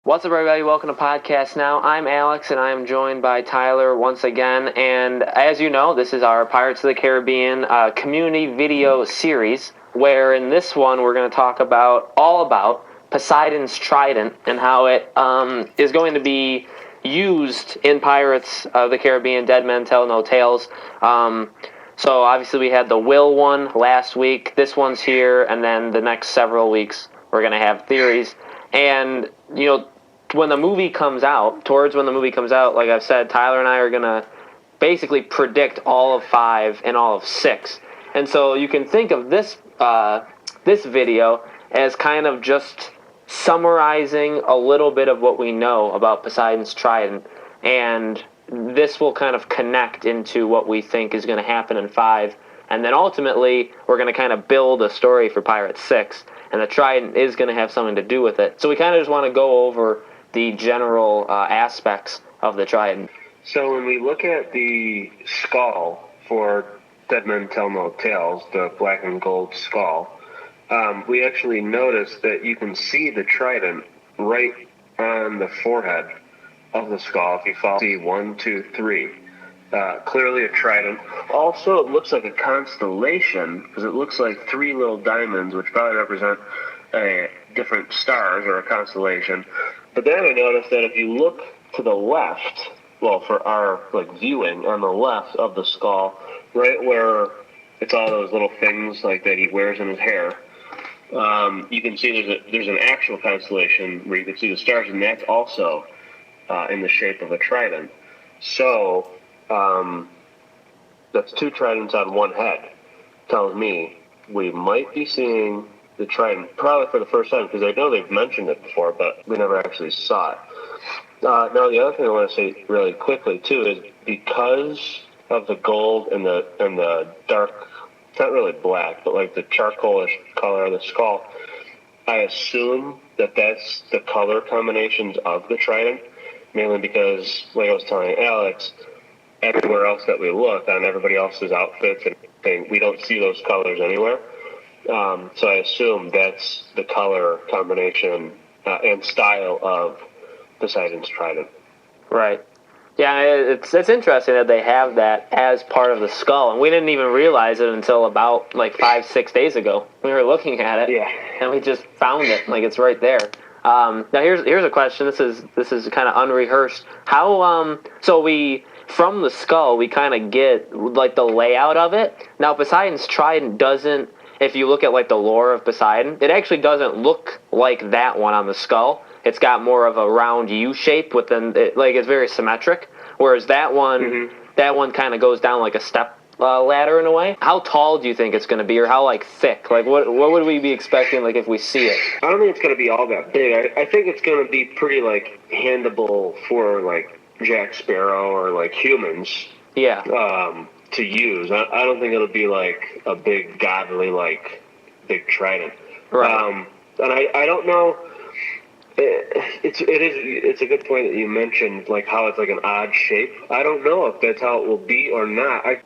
What's up, everybody? Welcome to Podcast Now. I'm Alex, and I'm joined by Tyler once again. And as you know, this is our Pirates of the Caribbean community video series, where in this one we're going to talk all about Poseidon's Trident and how it is going to be used in Pirates of the Caribbean, Dead Men Tell No Tales. So obviously we had the Will one last week. This one's here, and then the next several weeks we're going to have theories. And, you know, towards when the movie comes out, like I've said, Tyler and I are going to basically predict all of 5 and all of 6. And so you can think of this video as kind of just summarizing a little bit of what we know about Poseidon's Trident. And this will kind of connect into what we think is going to happen in 5. And then ultimately, we're going to kind of build a story for Pirates 6. And the Trident is going to have something to do with it. So we kind of just want to go over the general aspects of the Trident. So when we look at the skull for Dead Men Tell No Tales, the black and gold skull, we actually notice that you can see the Trident right on the forehead of the skull. If you follow, see 1, 2, 3. Clearly a trident. Also, it looks like a constellation because it looks like 3 little diamonds, which probably represent different stars or a constellation. But then I noticed that if you look to the left, well, for our viewing on the left of the skull, right where it's all those little things like that he wears in his hair, you can see there's an actual constellation where you can see the stars, and that's also in the shape of a trident. So that's 2 tridents on one head. Tells me we might be seeing the Trident probably for the first time, because I know they've mentioned it before, but we never actually saw it. Now, the other thing I want to say really quickly too is because of the gold and the dark, not really black, but like the charcoalish color of the skull, I assume that that's the color combinations of the Trident, mainly because, like I was telling Alex, everywhere else that we look on everybody else's outfits and everything, we don't see those colors anywhere. So I assume that's the color combination and style of Poseidon's Trident. Right. Yeah, it's interesting that they have that as part of the skull, and we didn't even realize it until about 5-6 days ago. We were looking at it, yeah, and we just found it, it's right there. Now here's a question. This is kind of unrehearsed. How so we from the skull we kind of get the layout of it. Now Poseidon's Trident doesn't. If you look at the lore of Poseidon, it actually doesn't look like that one on the skull. It's got more of a round U shape within it, it's very symmetric. Whereas that one, that one kind of goes down like a step ladder in a way. How tall do you think it's going to be, or how what would we be expecting if we see it? I don't think it's going to be all that big. I think it's going to be pretty handable for Jack Sparrow or humans. Yeah. To use. I don't think it'll be a big godly big trident. Right. And I don't know. It's a good point that you mentioned how it's an odd shape. I don't know if that's how it will be or not. I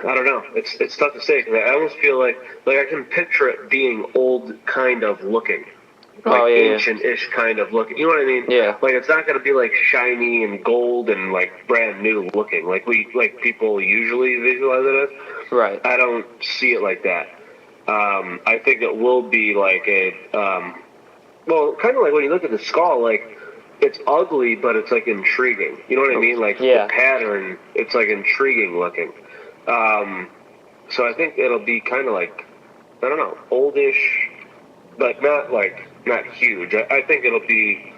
don't know. It's tough to say because I almost feel like I can picture it being old kind of looking. Ancient-ish kind of looking. You know what I mean? Yeah. It's not going to be shiny and gold and brand new looking people usually visualize it as. Right. I don't see it like that. I think it will be kind of when you look at the skull, it's ugly, but it's intriguing. You know what I mean? Yeah. The pattern, it's intriguing looking. So I think it'll be kind of I don't know, oldish, but not huge. I think it'll be,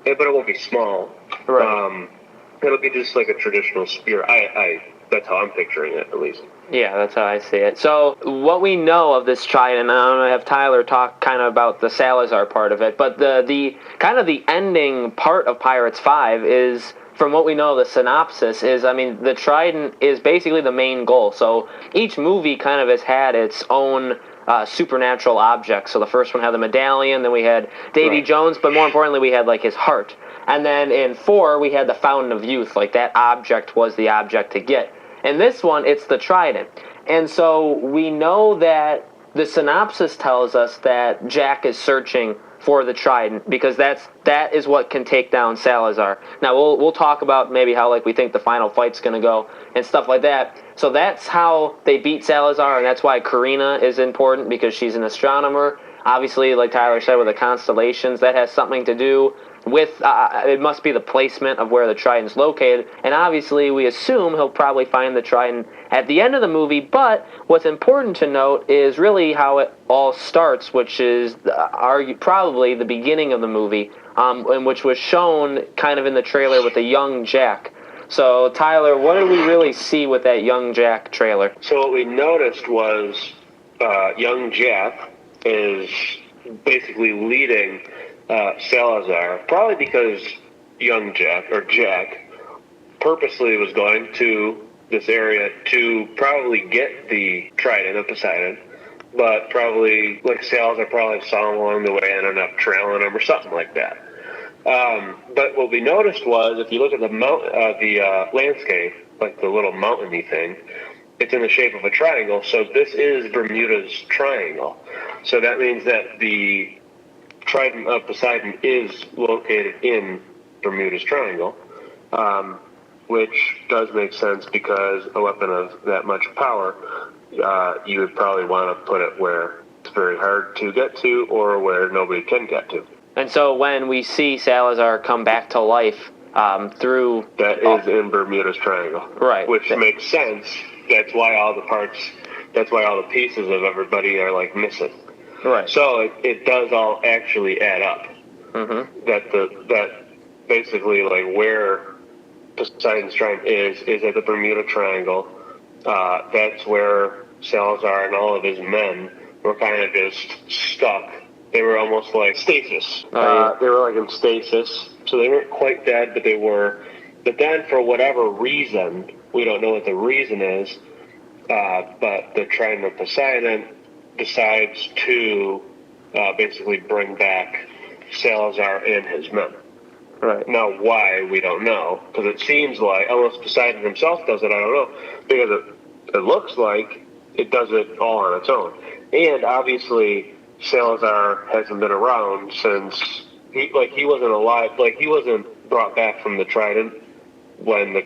but it won't be small. Right. It'll be just a traditional spear. That's how I'm picturing it, at least. Yeah, that's how I see it. So what we know of this Trident, I'm going to have Tyler talk kind of about the Salazar part of it, but the kind of the ending part of Pirates 5 is, from what we know, the synopsis is, the Trident is basically the main goal. So each movie kind of has had its own supernatural objects. So the first one had the medallion, then we had Davy Jones, but more importantly, we had his heart. And then in 4, we had the Fountain of Youth. That object was the object to get. In this one, it's the Trident. And so we know that the synopsis tells us that Jack is searching for the Trident, because that is what can take down Salazar. Now we'll talk about maybe how like we think the final fight's going to go and stuff like that. So that's how they beat Salazar, and that's why Karina is important, because she's an astronomer. Obviously, like Tyler said, with the constellations, that has something to do with, it must be the placement of where the Trident's located, and obviously we assume he'll probably find the Trident at the end of the movie, but what's important to note is really how it all starts, which is probably the beginning of the movie, and which was shown kind of in the trailer with the young Jack. So, Tyler, what did we really see with that young Jack trailer? So what we noticed was young Jack is basically leading Salazar, probably because young Jack, or Jack, purposely was going to this area to probably get the Trident of Poseidon, but probably, like Salazar probably saw him along the way and ended up trailing him or something like that. But what we noticed was, if you look at the landscape, like the little mountainy thing, it's in the shape of a triangle, so this is Bermuda's Triangle. So that means that the Trident of Poseidon is located in Bermuda's Triangle, which does make sense because a weapon of that much power, you would probably want to put it where it's very hard to get to or where nobody can get to. And so when we see Salazar come back to life through... That is in Bermuda's Triangle. Right. Which makes sense. That's why all the pieces of everybody are, like, missing. Right. So it does all actually add up. Mm-hmm. That basically, like, where Poseidon's Trident is at the Bermuda Triangle. That's where Salazar and all of his men were kind of just stuck. They were almost like stasis. They were like in stasis, so they weren't quite dead, but they were. But then, for whatever reason, we don't know what the reason is, but the Trident of Poseidon decides to basically bring back Salazar and his men. Right. Now, why, we don't know, because it seems like, unless Poseidon himself does it, I don't know, because it looks like it does it all on its own. And obviously, Salazar hasn't been around since he wasn't alive, like he wasn't brought back from the Trident when the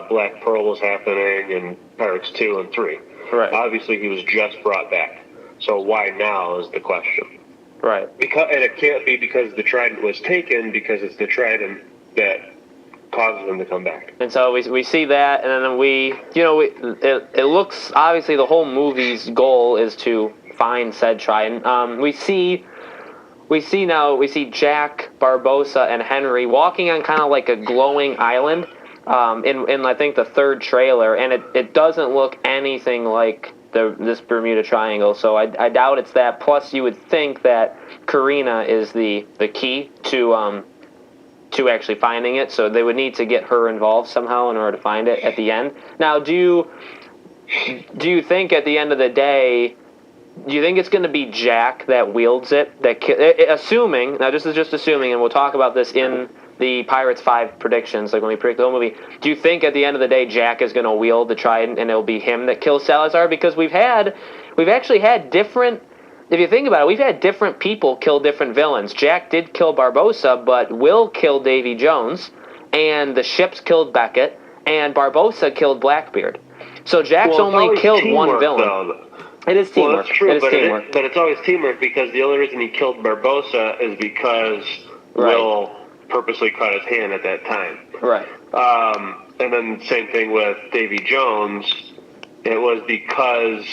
Black Pearl was happening in Pirates 2 and 3. Right. Obviously, he was just brought back. So why now is the question. Right. And it can't be because the Trident was taken, because it's the Trident that causes them to come back. And so we see that, and then it looks, obviously the whole movie's goal is to find said Trident. We see Jack, Barbossa, and Henry walking on kind of like a glowing island in I think the third trailer, and it doesn't look anything like this Bermuda Triangle, so I doubt it's that. Plus, you would think that Karina is the key to actually finding it, so they would need to get her involved somehow in order to find it at the end. Now, do you think at the end of the day, do you think it's going to be Jack that wields it? Assuming, now this is just assuming, and we'll talk about this in the Pirates 5 predictions, like when we predict the whole movie, do you think at the end of the day Jack is going to wield the Trident and it'll be him that kills Salazar? Because we've actually had different, if you think about it, we've had different people kill different villains. Jack did kill Barbossa, but Will killed Davy Jones, and the ships killed Beckett, and Barbossa killed Blackbeard. So Jack's only killed one villain. Though. It is teamwork. Well, that's true, teamwork. but it's always teamwork, because the only reason he killed Barbossa is because Will purposely cut his hand at that time. Right. And then same thing with Davy Jones. It was because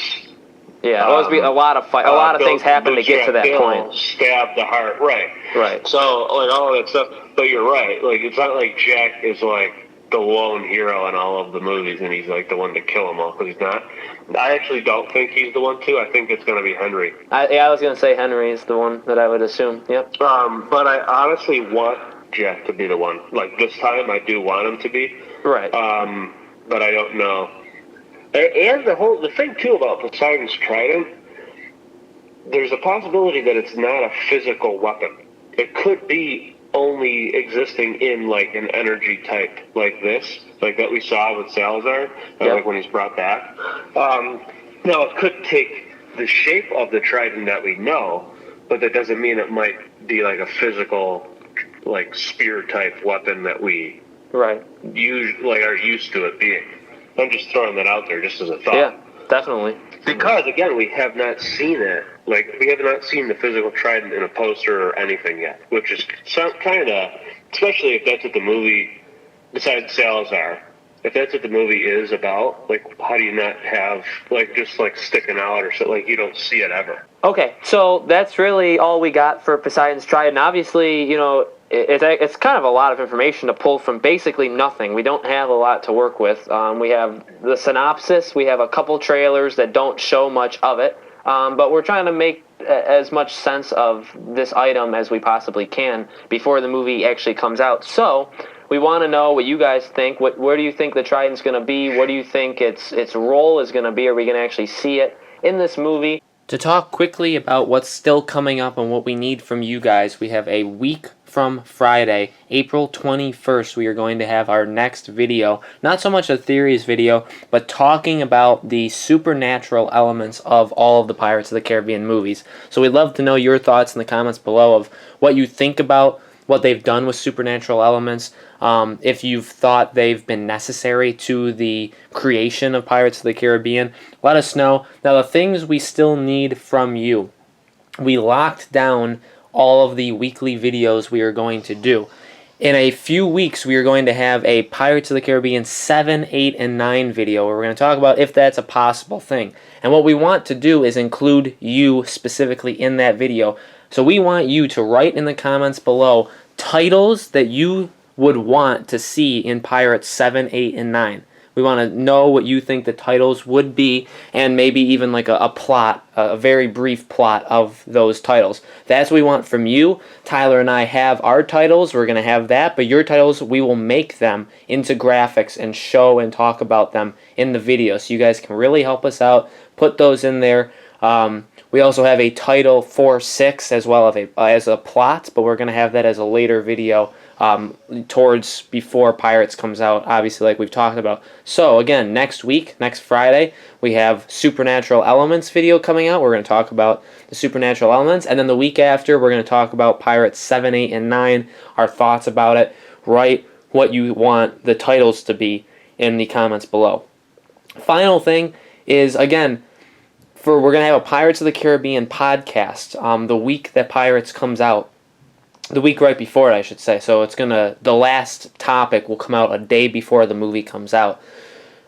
a lot of things happened to get to that point. Stabbed the heart. Right. So like all of that stuff. But you're right. Like it's not like Jack is like the lone hero in all of the movies, and he's like the one to kill them all, because he's not. I actually don't think he's the one too. I think it's going to be Henry. I was going to say Henry is the one that I would assume. Yep. But I honestly want Jack to be the one. Like this time, I do want him to be. Right. But I don't know. And the thing too about Poseidon's Trident, there's a possibility that it's not a physical weapon. It could be only existing in like an energy type like this, like that we saw with Salazar, like when he's brought back. Now it could take the shape of the Trident that we know, but that doesn't mean it might be like a physical, like spear type weapon that we Right. are used to it being. I'm just throwing that out there just as a thought. Yeah, definitely. Because again, we have not seen it. Like, we have not seen the physical trident in a poster or anything yet, which is kind of, especially if that's what the movie, besides Salazar, if that's what the movie is about, like, how do you not have, like, just, like, sticking out or so, like, you don't see it ever. Okay, so that's really all we got for Poseidon's Trident. Obviously, you know, it's kind of a lot of information to pull from basically nothing. We don't have a lot to work with. We have the synopsis. We have a couple trailers that don't show much of it. But we're trying to make as much sense of this item as we possibly can before the movie actually comes out. So we want to know what you guys think. Where do you think the Trident's going to be? What do you think its role is going to be? Are we going to actually see it in this movie? To talk quickly about what's still coming up and what we need from you guys, we have a week from Friday, April 21st, we are going to have our next video. Not so much a theories video, but talking about the supernatural elements of all of the Pirates of the Caribbean movies. So we'd love to know your thoughts in the comments below of what you think about what they've done with supernatural elements, if you've thought they've been necessary to the creation of Pirates of the Caribbean. Let us know. Now, the things we still need from you. We locked down all of the weekly videos we are going to do. In a few weeks, we are going to have a Pirates of the Caribbean 7, 8, and 9 video where we're going to talk about if that's a possible thing. And what we want to do is include you specifically in that video. So we want you to write in the comments below titles that you would want to see in Pirates 7, 8, and 9. We want to know what you think the titles would be, and maybe even like a plot, a very brief plot of those titles. That's what we want from you. Tyler and I have our titles. We're going to have that, but your titles, we will make them into graphics and show and talk about them in the video. So you guys can really help us out. Put those in there. We also have a title for 6 as well as a plot, but we're going to have that as a later video towards before Pirates comes out, obviously, like we've talked about. So again, next week, next Friday, we have Supernatural Elements video coming out. We're going to talk about the supernatural elements, and then the week after, we're going to talk about Pirates 7, 8, and 9, our thoughts about it. Write what you want the titles to be in the comments below. Final thing is, again, we're going to have a Pirates of the Caribbean podcast the week that Pirates comes out. The week right before it, I should say. So the last topic will come out a day before the movie comes out.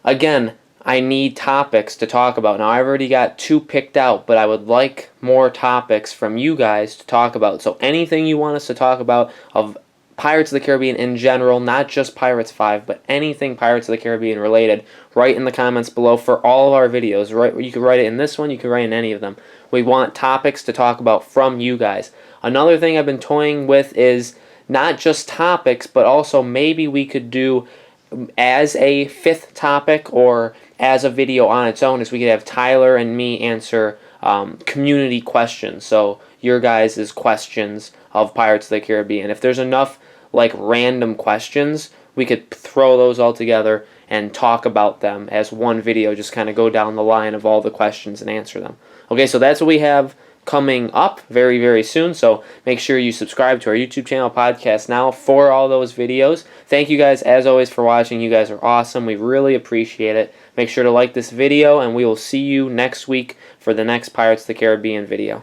Again, I need topics to talk about. Now, I've already got 2 picked out, but I would like more topics from you guys to talk about. So anything you want us to talk about of Pirates of the Caribbean in general, not just Pirates 5, but anything Pirates of the Caribbean related, write in the comments below for all of our videos. You can write it in this one, you can write in any of them. We want topics to talk about from you guys. Another thing I've been toying with is not just topics, but also maybe we could do as a 5th topic or as a video on its own, is we could have Tyler and me answer community questions. So your guys' questions of Pirates of the Caribbean. If there's enough like random questions, we could throw those all together and talk about them as one video, just kind of go down the line of all the questions and answer them. Okay, so that's what we have coming up very, very soon. So make sure you subscribe to our YouTube channel, Podcast Now, for all those videos. Thank you guys, as always, for watching. You guys are awesome. We really appreciate it. Make sure to like this video, and we will see you next week for the next Pirates of the Caribbean video.